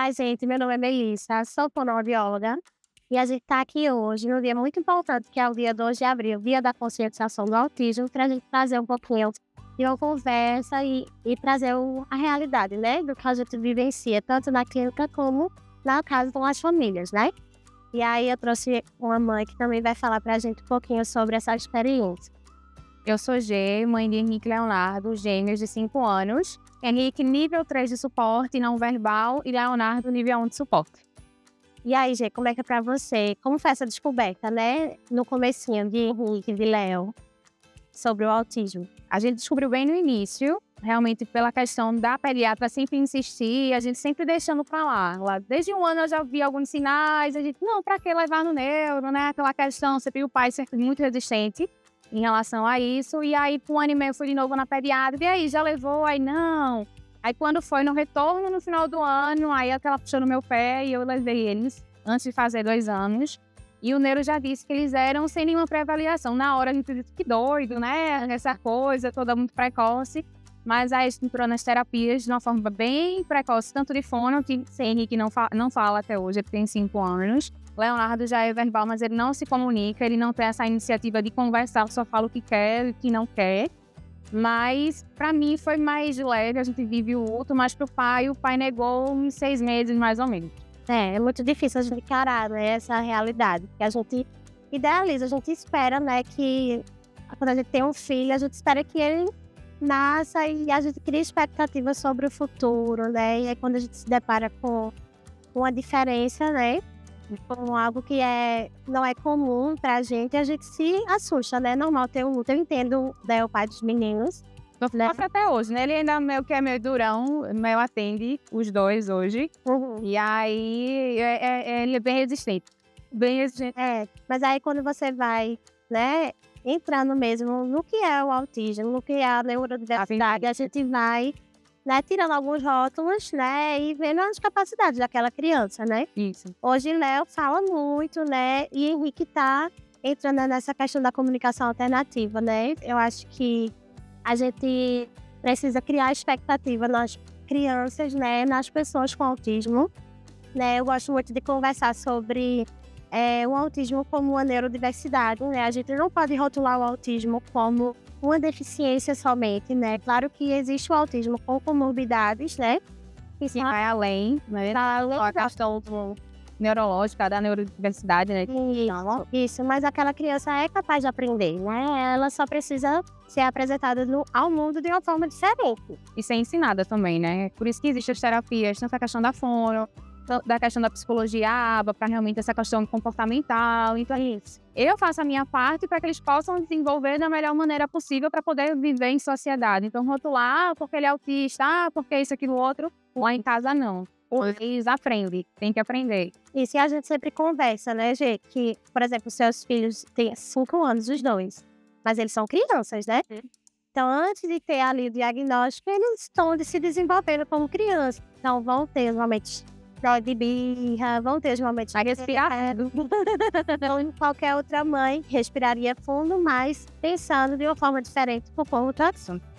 Olá, gente. Meu nome é Melissa, sou fonoaudióloga e a gente está aqui hoje num dia muito importante, que é o dia 2 de abril, Dia da Conscientização do Autismo, para a gente trazer um pouquinho de uma conversa e trazer a realidade, né, do que a gente vivencia, tanto na clínica como na casa com as famílias, né? E aí eu trouxe uma mãe que também vai falar para a gente um pouquinho sobre essa experiência. Eu sou G, mãe de Henrique Leonardo, gêmeos de 5 anos. Henrique, nível 3 de suporte não verbal e Leonardo, nível 1 de suporte. E aí, Gê, como é que é pra você? Como foi essa descoberta, né, no comecinho de Henrique e de Léo, sobre o autismo? A gente descobriu bem no início, realmente pela questão da pediatra sempre insistir, a gente sempre deixando pra lá. Desde um ano eu já vi alguns sinais, a gente, não, pra que levar no neuro, né? Aquela questão, sempre o pai sempre muito resistente em relação a isso. E aí, com um ano e meio, eu fui de novo na pediatra, e aí, já levou? Aí, não. Aí, quando foi no retorno, no final do ano, aí ela puxou no meu pé e eu levei eles, antes de fazer 2 anos. E o neuro já disse que eles eram sem nenhuma pré-avaliação. Na hora a gente disse que doido, né? Essa coisa toda muito precoce. Mas aí a gente entrou nas terapias de uma forma bem precoce, tanto de fono, que Henrique não fala até hoje, ele tem 5 anos. Leonardo já é verbal, mas ele não se comunica, ele não tem essa iniciativa de conversar, só fala o que quer e o que não quer. Mas, pra mim, foi mais leve, a gente vive o luto, mas pro pai, o pai negou em 6 meses, mais ou menos. É muito difícil a gente encarar, né, essa realidade, porque a gente idealiza, a gente espera, né, que quando a gente tem um filho, a gente espera que ele nasça e a gente cria expectativas sobre o futuro, né, e aí quando a gente se depara com uma diferença, né, com algo que não é comum pra gente, a gente se assusta, né, é normal ter um luto. Eu entendo, né, o pai dos meninos, né. Sofre até hoje, né? Ele ainda meio que é meio durão, meio atende os dois hoje. Uhum. E aí, ele é bem resistente. Bem resistente. É, mas aí quando você vai, né, entrando mesmo no que é o autismo, no que é a neurodiversidade, a gente vai, né, tirando alguns rótulos, né, e vendo as capacidades daquela criança, né. Isso. Hoje Léo fala muito, né, e Henrique tá entrando nessa questão da comunicação alternativa, né. Eu acho que a gente precisa criar expectativa nas crianças, né, nas pessoas com autismo, né. Eu gosto muito de conversar sobre o autismo como uma neurodiversidade, né. A gente não pode rotular o autismo como uma deficiência somente, né. Claro que existe o autismo com comorbidades, né, que Que são vai além, né? além A da questão neurológica, da neurodiversidade, né? isso, mas aquela criança é capaz de aprender, né, ela só precisa ser apresentada ao mundo de uma forma diferente. E ser ensinada também, né? Por isso que existem as terapias, tanto a questão da fono, da questão da psicologia ABA, para realmente essa questão comportamental. Então, eu faço a minha parte para que eles possam desenvolver da melhor maneira possível para poder viver em sociedade. Então, rotular, porque ele é autista, porque isso, aquilo, outro, lá em casa não. Eles aprendem, tem que aprender. Isso, e a gente sempre conversa, né, Gê, que, por exemplo, seus filhos têm 5 anos, os dois, mas eles são crianças, né? Então, antes de ter ali o diagnóstico, eles estão se desenvolvendo como crianças. Então, vão ter os momentos de birra, vão ter os momentos Vai de respirar. então, qualquer outra mãe respiraria fundo, mas pensando de uma forma diferente por conta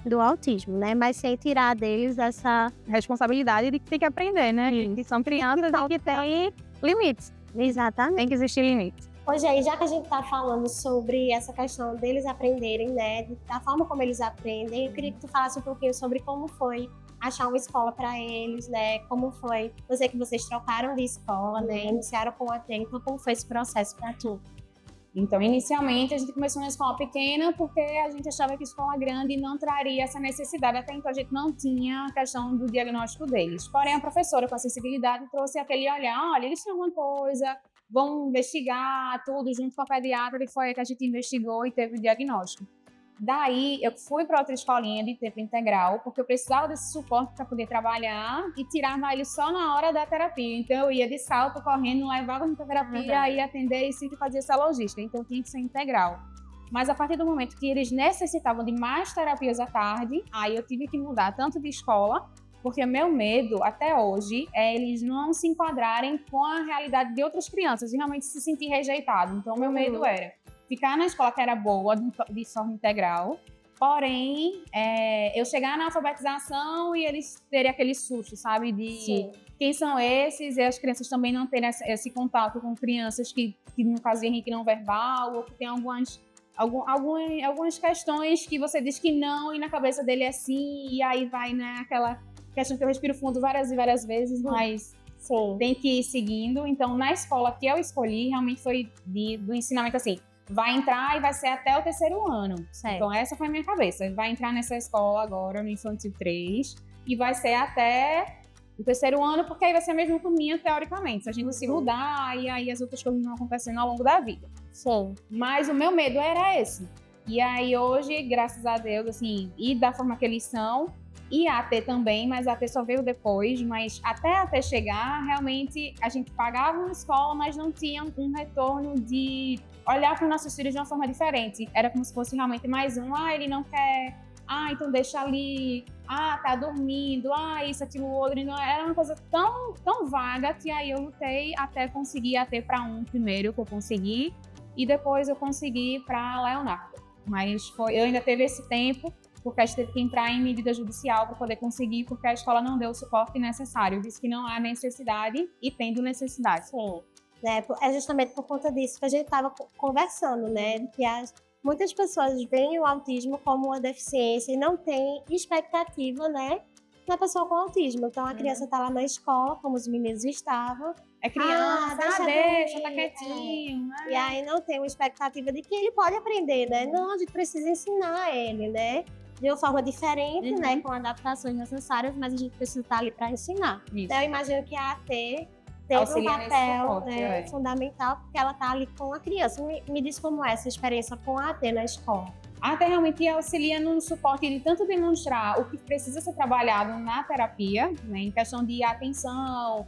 do autismo, né? Mas sem tirar deles essa Responsabilidade de que tem que aprender, né? Que são crianças e que têm limites. exatamente. Tem que existir limites. Hoje aí, já que a gente tá falando sobre essa questão deles aprenderem, né, da forma como eles aprendem, eu queria que tu falasse um pouquinho sobre como foi achar uma escola para eles, né, como foi, eu sei que vocês trocaram de escola, né, iniciaram com a Tempo, como foi esse processo para tu? Então, inicialmente, a gente começou numa escola pequena porque a gente achava que escola grande não traria essa necessidade. Até então, a gente não tinha a questão do diagnóstico deles. Porém, a professora, com a sensibilidade, trouxe aquele olhar, olha, eles têm alguma coisa, vão investigar tudo junto com a pediatra, e foi aí que a gente investigou e teve o diagnóstico. Daí, eu fui para outra escolinha de tempo integral, porque eu precisava desse suporte para poder trabalhar e tirava ele só na hora da terapia. Então, eu ia de salto, correndo, levava muita terapia, ia atender e sempre fazia essa logística. Então, tinha que ser integral. Mas, a partir do momento que eles necessitavam de mais terapias à tarde, aí eu tive que mudar tanto de escola, porque meu medo, até hoje, é eles não se enquadrarem com a realidade de outras crianças e realmente se sentir rejeitado. Então, meu medo era ficar na escola que era boa, de forma integral, porém, eu chegar na alfabetização e eles terem aquele susto, sabe? De quem são esses, e as crianças também não terem esse contato com crianças que no caso de Henrique, não verbal, ou que tem algumas questões que você diz que não, e na cabeça dele é sim, e aí vai, né, aquela questão que eu respiro fundo várias e várias vezes, mas Sim. tem que ir seguindo. Então, na escola que eu escolhi, realmente foi do ensinamento assim, vai entrar e vai ser até o 3º ano. Certo. Então, essa foi a minha cabeça. Vai entrar nessa escola agora, no Infantil 3, e vai ser até o 3º ano, porque aí vai ser a mesma turminha, teoricamente. Se a gente se mudar, e aí as outras coisas vão acontecendo ao longo da vida. Sim. Mas o meu medo era esse. E aí hoje, graças a Deus, assim, e da forma que eles são, e a AT também, mas a AT só veio depois, mas até chegar, realmente, a gente pagava uma escola, mas não tinha um retorno de olhar para os nossos filhos de uma forma diferente. Era como se fosse realmente mais um, ele não quer, então deixa ali, tá dormindo, isso, aquilo, outro. Então, era uma coisa tão vaga que aí eu lutei até conseguir AT para um primeiro, que eu consegui, e depois eu consegui para Leonardo. Mas eu ainda teve esse tempo, porque a gente teve que entrar em medida judicial para poder conseguir, porque a escola não deu o suporte necessário. Disse que não há necessidade e tendo necessidade. Sim. É justamente por conta disso que a gente estava conversando, né? Que muitas pessoas veem o autismo como uma deficiência e não têm expectativa, né, na pessoa com autismo. Então, a criança está lá na escola, como os meninos estavam. É criança, deixa, tá quietinho. E aí não tem uma expectativa de que ele pode aprender, né? Não, a gente precisa ensinar ele, né? De uma forma diferente, né? Com adaptações necessárias, mas a gente precisa estar ali para ensinar. Isso. Então, eu imagino que a AT tem um papel fundamental, porque ela está ali com a criança. Me diz como é essa experiência com a AT na escola. A AT realmente auxilia no suporte de tanto demonstrar o que precisa ser trabalhado na terapia, né, em questão de atenção,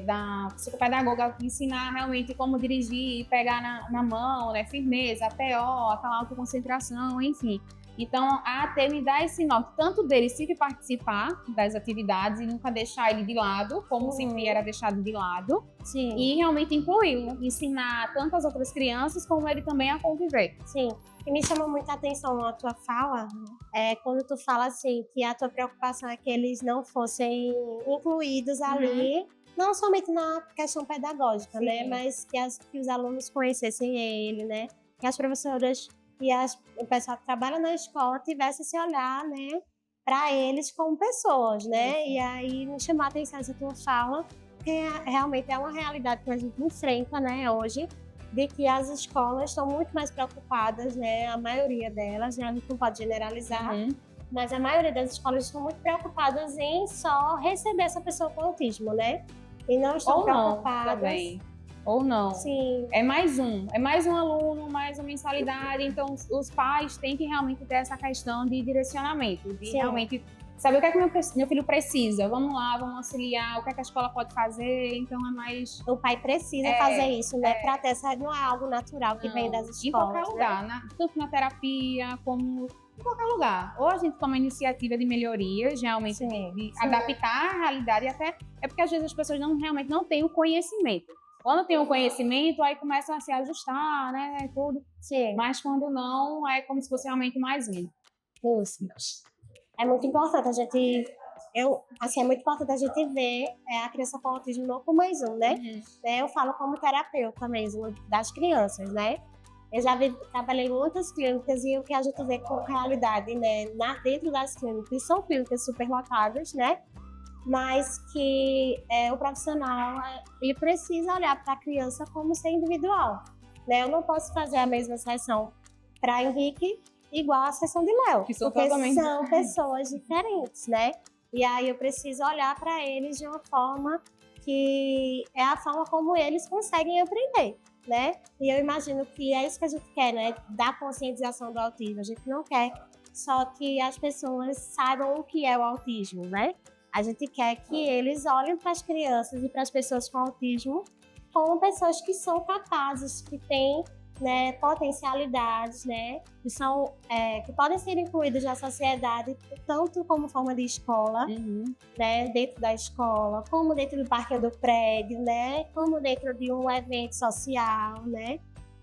da psicopedagoga ensinar realmente como dirigir, pegar na mão, né, firmeza, TO, aquela autoconcentração, enfim. Então, a AT me dá esse norte, tanto dele sempre participar das atividades e nunca deixar ele de lado, como sempre era deixado de lado. Sim. E realmente incluí-lo, ensinar tanto as outras crianças, como ele também a conviver. Sim. E me chamou muita atenção a tua fala, quando tu fala assim, que a tua preocupação é que eles não fossem incluídos ali, não somente na questão pedagógica, né? Mas que os alunos conhecessem ele, né? Que as professoras e o pessoal que trabalha na escola tivesse esse olhar, né, para eles como pessoas, né? E aí me chamou a atenção essa tua fala, que realmente é uma realidade que a gente enfrenta, né, hoje, de que as escolas estão muito mais preocupadas, né, a maioria delas, né, a gente não pode generalizar, mas a maioria das escolas estão muito preocupadas em só receber essa pessoa com autismo, né? E não estão preocupadas... Também. Ou não. Sim. É mais um aluno, mais uma mensalidade. Então, os pais têm que realmente ter essa questão de direcionamento, de realmente saber o que é que meu filho precisa. Vamos lá, vamos auxiliar, o que é que a escola pode fazer. Então, é mais... O pai precisa fazer isso, né? Para ter essa... Não é algo natural que vem das escolas. Em qualquer lugar, né? Tanto na terapia, como em qualquer lugar. Ou a gente toma iniciativa de melhorias, realmente, de adaptar a realidade. Até é porque, às vezes, as pessoas realmente não têm o conhecimento. Quando tem o conhecimento, aí começam a se ajustar, né, tudo. Sim. Mas quando não, é como se fosse realmente mais um. Isso. É muito importante a gente... é muito importante a gente ver a criança com autismo não como mais um, né? Eu falo como terapeuta mesmo das crianças, né? Eu já trabalhei em muitas clínicas e o que a gente vê com realidade, né, dentro das clínicas, são clínicas superlotadas, né? Mas que o profissional ele precisa olhar para a criança como ser individual, né? Eu não posso fazer a mesma sessão para Henrique igual a sessão de Léo, porque são pessoas diferentes, né? E aí eu preciso olhar para eles de uma forma que é a forma como eles conseguem aprender, né? E eu imagino que é isso que a gente quer, né? Da conscientização do autismo. A gente não quer só que as pessoas saibam o que é o autismo, né? A gente quer que eles olhem para as crianças e para as pessoas com autismo como pessoas que são capazes, que têm, né, potencialidades, né, que podem ser incluídas na sociedade, tanto como forma de escola, né, dentro da escola, como dentro do parque do prédio, né, como dentro de um evento social, né,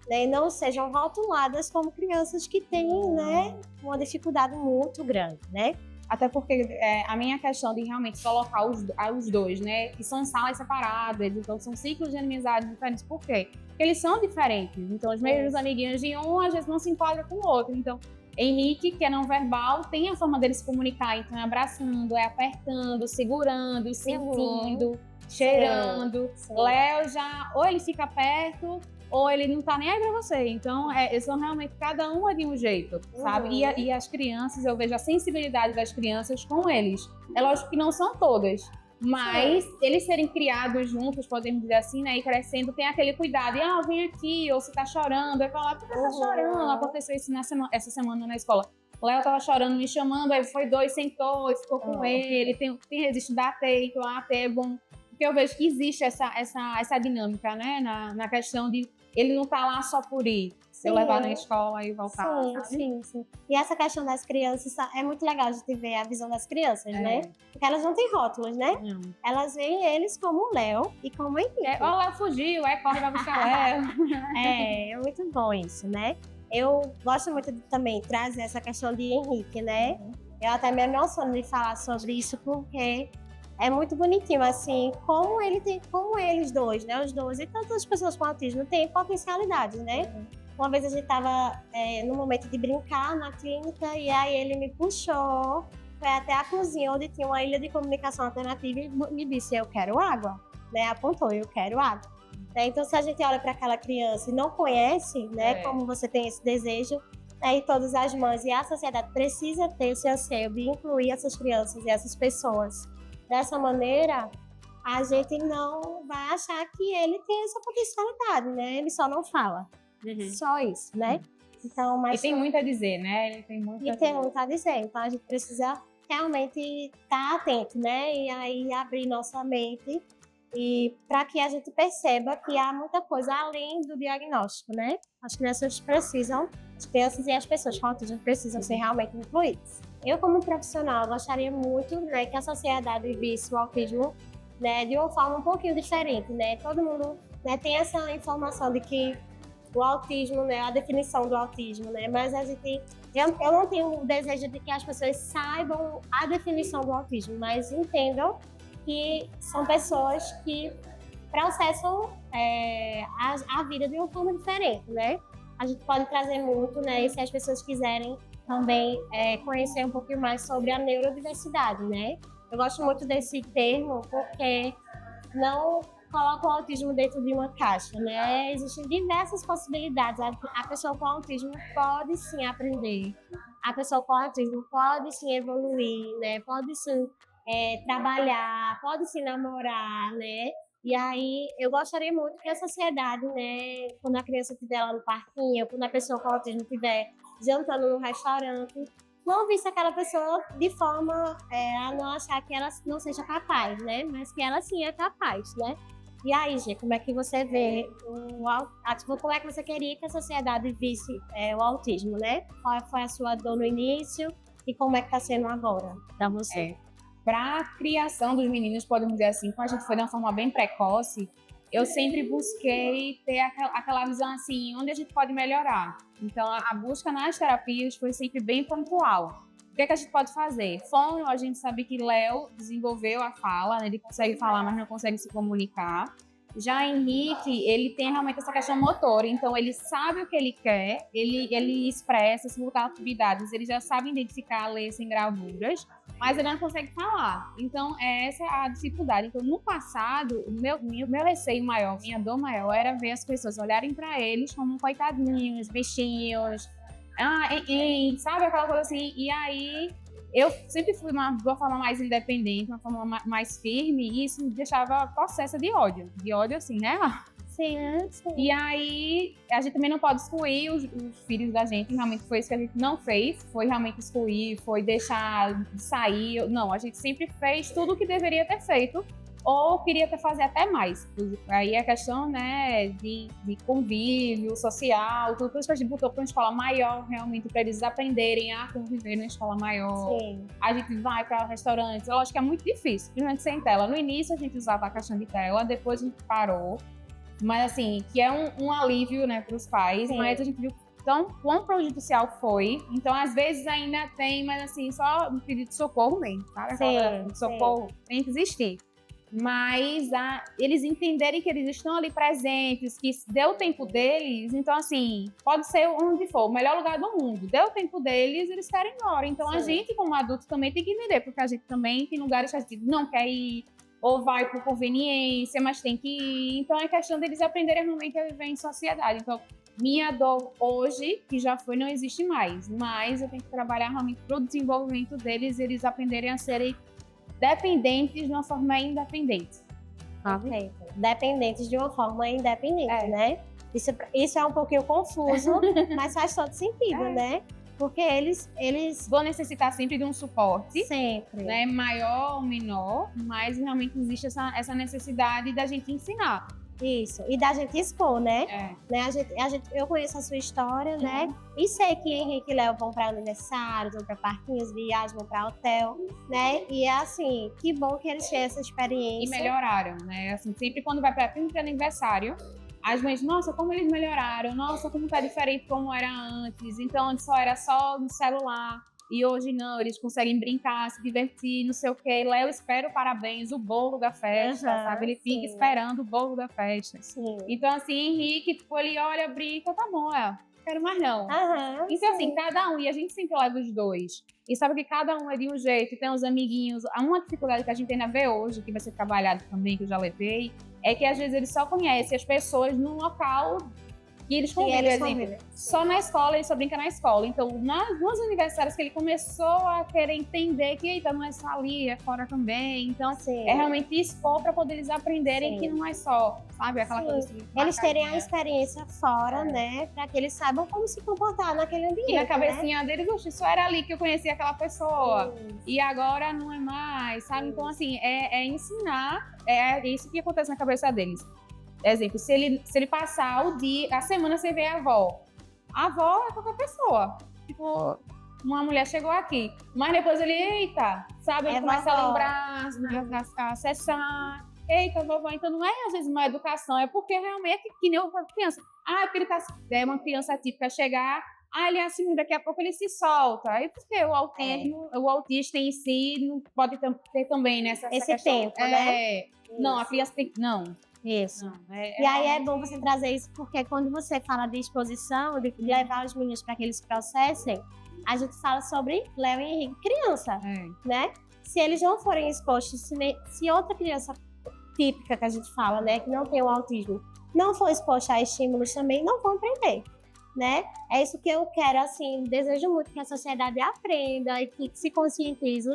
e não sejam rotuladas como crianças que têm, né, uma dificuldade muito grande, né. Até porque a minha questão de realmente colocar os dois, né? Que são salas separadas, então são ciclos de amizade diferentes. Por quê? Porque eles são diferentes. Então, os mesmos amiguinhos de um, às vezes, não se enquadram com o outro. Então, Henrique, que é não verbal, tem a forma dele se comunicar. Então, é abraçando, é apertando, segurando, sentindo, cheirando. Léo já, ou ele fica perto, ou ele não tá nem aí pra você. Então, eles são realmente, cada um é de um jeito, sabe? E as crianças, eu vejo a sensibilidade das crianças com eles. É lógico que não são todas, mas eles serem criados juntos, podemos dizer assim, né? E crescendo, tem aquele cuidado. E, vem aqui, ou se tá chorando, aí fala, por que tá chorando? Aconteceu isso essa semana na escola. O Léo tava chorando, me chamando, aí foi 2, sentou, e ficou com ele. Tem resiste da AT, então a AT é bom. Porque eu vejo que existe essa dinâmica, né? Na questão de ele não tá lá só por ir. Se eu levar na escola e voltar. Sim. E essa questão das crianças, é muito legal de ver a visão das crianças, né? Porque elas não têm rótulos, né? Elas veem eles como o Léo e como o Henrique. O Léo fugiu, corre pra buscar Léo. É muito bom isso, né? Eu gosto muito de também trazer essa questão de Henrique, né? Eu até me emociono de falar sobre isso, porque é muito bonitinho, assim, como eles dois, né? Os dois e todas as pessoas com autismo têm potencialidades, né? Uma vez a gente estava no momento de brincar na clínica e aí ele me puxou, foi até a cozinha onde tinha uma ilha de comunicação alternativa e me disse, eu quero água, né? Apontou, eu quero água. Então, se a gente olha para aquela criança e não conhece, né, como você tem esse desejo, e todas as mães e a sociedade precisa ter esse anseio de incluir essas crianças e essas pessoas. Dessa maneira, a gente não vai achar que ele tem essa potencialidade, né? Ele só não fala. Só isso, né? Então, mas e tem muito a dizer, né? Ele tem muito a dizer. Então, a gente precisa realmente estar atento, né? E aí abrir nossa mente e para que a gente perceba que há muita coisa além do diagnóstico, né? As crianças e as pessoas com autismo precisam ser realmente incluídas. Eu, como profissional, gostaria muito, né, que a sociedade visse o autismo, né, de uma forma um pouquinho diferente, né? Todo mundo, né, tem essa informação de que o autismo, né, a definição do autismo, né? Mas eu não tenho o desejo de que as pessoas saibam a definição do autismo, mas entendam que são pessoas que processam a vida de uma forma diferente, né? A gente pode trazer muito, né? E se as pessoas quiserem também conhecer um pouquinho mais sobre a neurodiversidade, né? Eu gosto muito desse termo porque não coloca o autismo dentro de uma caixa, né? Existem diversas possibilidades. A pessoa com autismo pode sim aprender. A pessoa com autismo pode sim evoluir, né? Pode sim trabalhar, pode se namorar, né? E aí, eu gostaria muito que a sociedade, né, quando a criança estiver lá no parquinho, quando a pessoa com autismo estiver jantando no restaurante, não visse aquela pessoa de forma a não achar que ela não seja capaz, né? Mas que ela sim é capaz, né? E aí, Gê, como é que você vê como é que você queria que a sociedade visse o autismo, né? Qual foi a sua dor no início e como é que está sendo agora para você? Para a criação dos meninos, podemos dizer assim, como a gente foi de uma forma bem precoce, eu sempre busquei ter aquela visão assim, onde a gente pode melhorar. Então, a busca nas terapias foi sempre bem pontual. O que é que a gente pode fazer? Fono, a gente sabe que Léo desenvolveu a fala, né? Ele consegue falar, mas não consegue se comunicar. Já Henrique, ele tem realmente essa questão motora, então ele sabe o que ele quer, ele expressa, se voltar atividades, ele já sabe identificar, ler sem gravuras, mas ele não consegue falar. Então, essa é a dificuldade. Então, no passado, o meu receio maior, minha dor maior, era ver as pessoas olharem para eles como coitadinhos, bichinhos, sabe aquela coisa assim? E aí, eu sempre fui de uma forma mais independente, uma forma mais firme, e isso me deixava possessa de ódio. De ódio, assim, né? Sim. E aí, a gente também não pode excluir os filhos da gente. Realmente foi isso que a gente não fez. Foi realmente excluir, foi deixar de sair. Não, a gente sempre fez tudo o que deveria ter feito. Ou queria fazer até mais. Aí a questão, né, de convívio social, tudo isso que a gente botou para uma escola maior, realmente, para eles aprenderem a conviver na escola maior. Sim. A gente vai para restaurantes. Eu acho que é muito difícil, principalmente sem tela. No início a gente usava a caixinha de tela, depois a gente parou. Mas assim, que é um alívio, né, para os pais, mas a gente viu Então, quão prejudicial foi. Então, às vezes ainda tem, mas assim, só um pedido de socorro mesmo, sabe? Sim, Socorro tem que existir. Mas eles entenderem que eles estão ali presentes, que deu o tempo deles, então assim, pode ser onde for, o melhor lugar do mundo, deu o tempo deles, eles querem ir embora. Então a gente, como adulto, também tem que entender, porque a gente também tem lugares que a gente não quer ir, ou vai por conveniência, mas tem que ir. Então é questão deles aprenderem realmente a viver em sociedade. Então, minha dor hoje, que já foi, não existe mais, mas eu tenho que trabalhar realmente para o desenvolvimento deles, eles aprenderem a serem dependentes de uma forma independente. Ok. Dependentes de uma forma independente, né? Isso é um pouquinho confuso, mas faz todo sentido, né? Porque eles vão necessitar sempre de um suporte, sempre, né? Maior ou menor, mas realmente existe essa necessidade da gente ensinar. Isso, e da gente expor, né? Eu conheço a sua história, né? E sei que Henrique e Léo vão para aniversários, vão para parquinhos, viagem, vão para hotel, né? E é assim, que bom que eles têm essa experiência. E melhoraram, né? Assim, sempre quando vai para aniversário, as mães, nossa, como eles melhoraram, nossa, como tá diferente como era antes. Então, antes era só no celular. E hoje não, eles conseguem brincar, se divertir, não sei o quê. Léo espera o parabéns, o bolo da festa, sabe? Ele fica esperando o bolo da festa. Sim. Então, assim, Henrique, tipo, ele olha, brinca, tá bom, não quero mais não. Então, assim, cada um, e a gente sempre leva os dois. E sabe que cada um é de um jeito, tem os amiguinhos. Uma dificuldade que a gente ainda vê hoje, que vai ser trabalhado também, que eu já levei, é que às vezes eles só conhecem as pessoas num local que eles convivem, só na escola, ele só brinca na escola. Então, nos aniversários que ele começou a querer entender que, eita, não é só ali, é fora também. Então, é realmente expor para poder eles aprenderem que não é só, sabe? Aquela coisa assim. Eles terem a experiência fora, né? Para que eles saibam como se comportar naquele ambiente. E na cabecinha deles, oxe, só era ali que eu conhecia aquela pessoa. E agora não é mais, sabe? Então, assim, é ensinar, é isso que acontece na cabeça deles. Exemplo, se ele passar o dia, a semana sem ver a avó é qualquer pessoa. Tipo, uma mulher chegou aqui, mas depois ele, eita, sabe? Ele começa a lembrar, a acessar. Eita, vovó, então não é às vezes uma educação, é porque realmente é que nem uma criança. Porque ele é uma criança típica chegar, ele é assim, daqui a pouco ele se solta. Aí porque o autista em si não pode ter também nessa esse tempo, né? Não, a criança tem. Não. Isso. E aí é bom você trazer isso, porque quando você fala de exposição, de levar os meninos para que eles processem, a gente fala sobre Léo e Henrique, criança, né? Se eles não forem expostos, se outra criança típica que a gente fala, né, que não tem o autismo, não for exposta a estímulos também, não vão aprender, né? É isso que eu quero, assim, desejo muito que a sociedade aprenda e que se conscientize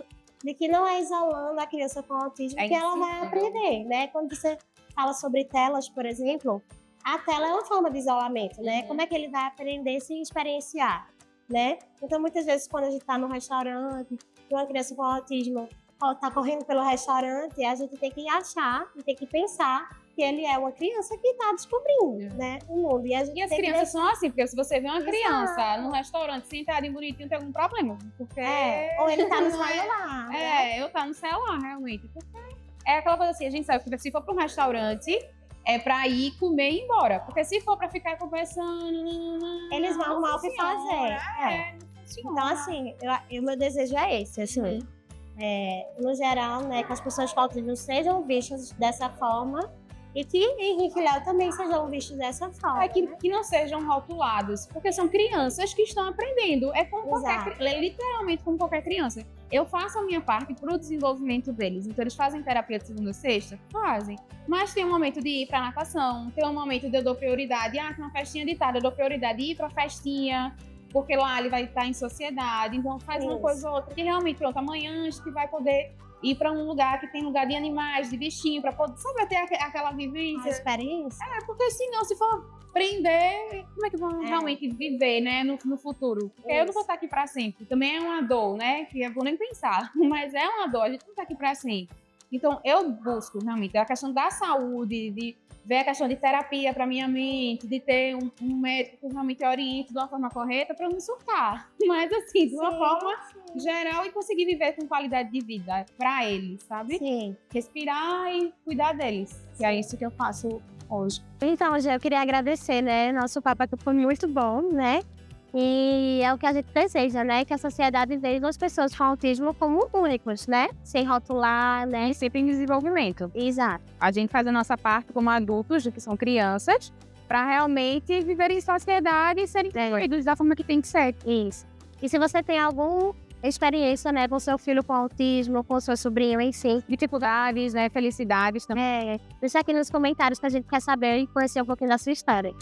de que não é isolando a criança com autismo que ela vai aprender, né? Quando você fala sobre telas, por exemplo, a tela é uma forma de isolamento, né? Como é que ele vai aprender a se experienciar, né? Então, muitas vezes, quando a gente está no restaurante, uma criança com autismo está correndo pelo restaurante, a gente tem que achar e tem que pensar que ele é uma criança que está descobrindo, né, o mundo. E as crianças são assim, porque se você vê uma criança num restaurante sentadinho bonitinho, tem algum problema. Porque... ou ele está no celular. Eu tá no celular, realmente. Porque é aquela coisa assim, a gente sabe que se for para um restaurante, é para ir comer e ir embora. Porque se for para ficar conversando... Eles vão arrumar o que fazer. Então, assim, o meu desejo é esse, assim. No geral, né, que as pessoas com autismo sejam vistas dessa forma e que Henrique e Léo também sejam vistos dessa forma. Que não sejam rotulados, porque são crianças que estão aprendendo. É como literalmente como qualquer criança. Eu faço a minha parte para o desenvolvimento deles. Então, eles fazem terapia de segunda a sexta? Fazem. Mas tem um momento de ir para natação, tem um momento de eu dou prioridade. Tem uma festinha de tarde, eu dou prioridade de ir para a festinha, porque lá ele vai estar em sociedade. Então, faz uma coisa ou outra. Que realmente, pronto, amanhã a gente vai poder ir para um lugar que tem lugar de animais, de bichinho, para poder, sabe, ter aquela vivência. A experiência. Porque senão, se for prender, como é que vão realmente viver, né, no futuro? Porque eu não vou estar aqui para sempre. Também é uma dor, né, que eu vou nem pensar. Mas é uma dor, a gente não está aqui para sempre. Então, eu busco, realmente, a questão da saúde, de ver a questão de terapia para minha mente, de ter um médico que realmente oriente de uma forma correta para não surtar. Mas, assim, de uma forma geral e conseguir viver com qualidade de vida para eles, sabe? Sim. Respirar e cuidar deles. E é isso que eu faço hoje. Então, Gê, eu queria agradecer, né? Nosso papo aqui foi muito bom, né? E é o que a gente deseja, né? Que a sociedade veja as pessoas com autismo como únicos, né? Sem rotular, né? E sempre em desenvolvimento. Exato. A gente faz a nossa parte como adultos, que são crianças, para realmente viver em sociedade e serem incluídos da forma que tem que ser. Isso. E se você tem alguma experiência, né, com seu filho com autismo, com seu sobrinho em si, Dificuldades, né? Felicidades também. deixa aqui nos comentários que a gente quer saber e conhecer um pouquinho da sua história.